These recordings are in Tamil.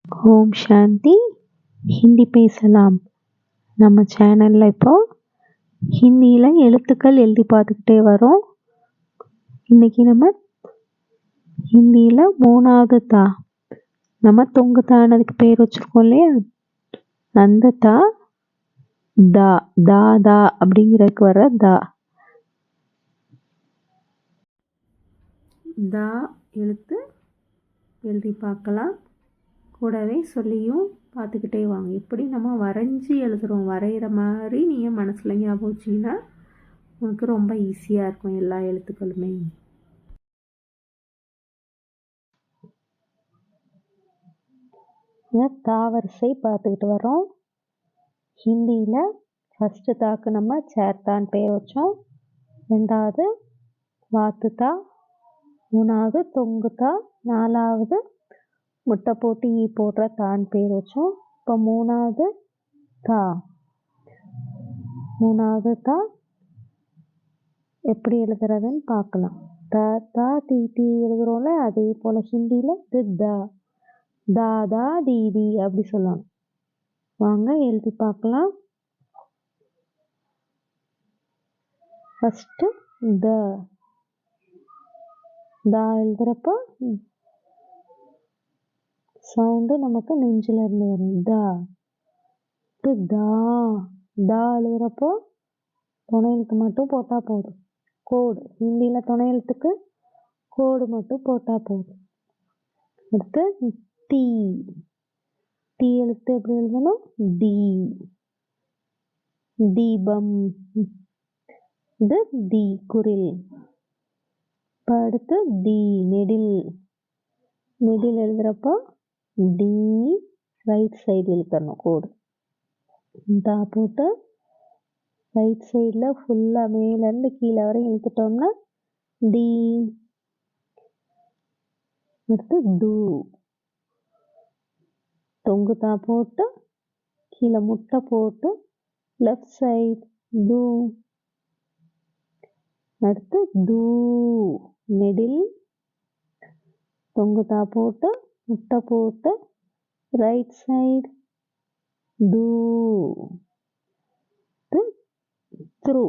ஓம் சாந்தி. ஹிந்தி பேசலாம். நம்ம சேனலில் இப்போ ஹிந்தியில் எழுத்துக்கள் எழுதி பார்த்துக்கிட்டே வரோம். இன்னைக்கு நம்ம ஹிந்தியில் 3வது தா, நம்ம தொங்கு தானதுக்கு பேர் வச்சுருக்கோம் இல்லையா, அந்த தா தா தா தா அப்படிங்கிறதுக்கு வர தா தா எழுத்து எழுதி பார்க்கலாம். கூடவே சொல்லியும் பார்த்துக்கிட்டே வாங்க. இப்படி நம்ம வரைஞ்சி எழுதுகிறோம், வரைகிற மாதிரி நீங்கள் மனசில் ஞாபகம் வச்சிங்கன்னா உனக்கு ரொம்ப ஈஸியாக இருக்கும் எல்லா எழுத்துக்களுமே. தா வரிசை பார்த்துக்கிட்டு வரோம். ஹிந்தியில் ஃபஸ்ட்டு தாக்கு நம்ம சேர்த்தான் பேர் வச்சோம், 2வது வாத்து தா, 3வது தொங்கு தா, 4வது முட்டை போட்டு ஈ போடுற தான் பேர் வச்சோம். இப்போ 3வது தா எப்படி எழுதுறதுன்னு பார்க்கலாம். த தா தி தி எழுதுகிறோம்ல, அதே போல் ஹிந்தியில் தா தாதா தீதி அப்படி சொல்லலாம். வாங்க எழுதி பார்க்கலாம். ஃபஸ்ட்டு தா எழுதுகிறப்போ சவுண்டு நமக்கு நெஞ்சில் இருந்து வரும். தா தா எழுதுகிறப்போ துணை எழுத்து மட்டும் போட்டால் போதும். கோடு ஹிந்தியில் துணை எழுத்துக்கு கோடு மட்டும் போட்டால் போதும். அடுத்து தீ தீ எழுத்து எப்படி எழுதணும்? தீபம், இது தி குரில். இப்போ அடுத்து நெடில் எழுதுகிறப்போ டி ரைட் சைடு இழுக்கணும் கோடு. தா போட்டு ரைட் சைடில் ஃபுல்லாக மேலேருந்து கீழே வரையும் இழுத்துட்டோம்னா டி. அடுத்து தொங்கு தா போட்டு கீழே முட்டை போட்டு லெஃப்ட் சைடு தூ. அடுத்து நெடில் தொங்கு தா போட்டு முட்டை போட்டு ரைட் சைடு தூ. த்ரூ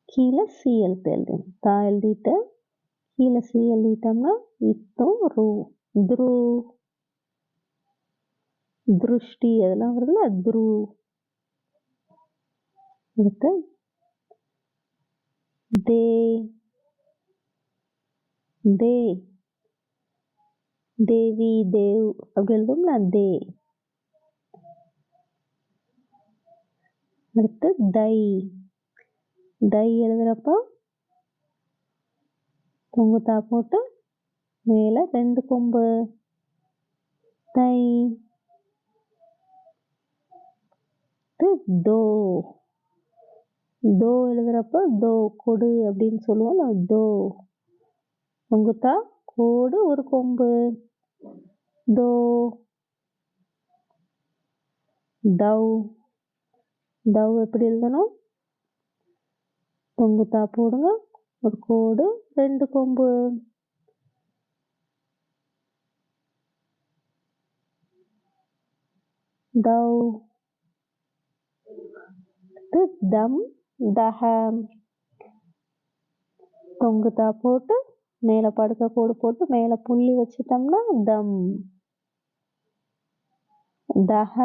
கீழே சி எழுத்து எழுதணும். தா எழுதிட்டு கீழே சி எழுதிட்டோம்னா இத்தும் ரூ. திருஷ்டி அதெல்லாம் வருதுல்ல, த்ரூ. அடுத்து தேவி தேவ் அப்படி எழுதும்ல, அடுத்து தை எழுதுறப்போ தொங்கு தா போட்டு மேலே 2 கொம்பு தை. தோ எழுதுறப்போ கொடு அப்படின்னு சொல்லுவோம். தொங்கு தா கோடு ஒரு கொம்பு தவ் எப்படி எழுதணும்? தொங்கு தா போடுங்க, ஒரு கோடு 2 கொம்பு தவ். தஹம் தொங்கு தா போட்டு மேலே படுக்க கோடு போட்டு மேலே புள்ளி வச்சுட்டோம்னா தம். தஹ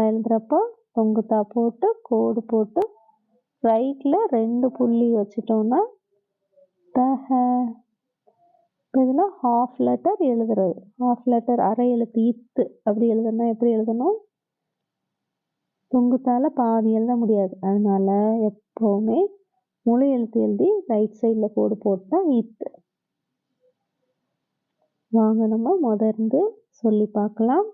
எழுதுறப்போ தொங்கு தா போட்டு கோடு போட்டு ரைட்டில் 2 புள்ளி வச்சுட்டோம்னா தஹ. இதில் ஹாஃப் லெட்டர் எழுதுறது, ஹாஃப் லெட்டர் அரை எழுத்து இத்து அப்படி எழுதுனா எப்படி எழுதணும்? தொங்குத்தால பாதி எழுத முடியாது, அதனால எப்போவுமே முழு எழுத்து எழுதி ரைட் சைடில் கோடு போட்டால் இத்து. வாங்க நம்ம முதர்ந்து சொல்லி பார்க்கலாம்.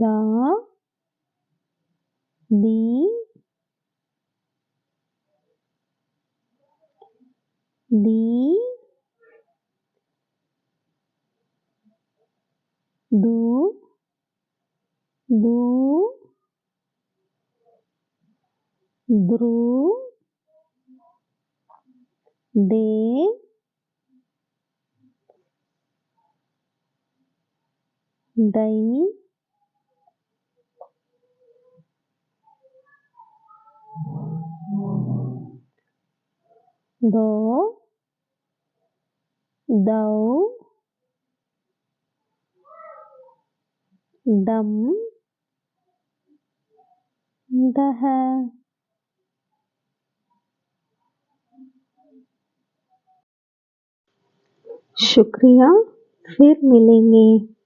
தா தி दू दू द्रू दे दई दो दौ दम दह। शुक्रिया, फिर मिलेंगे।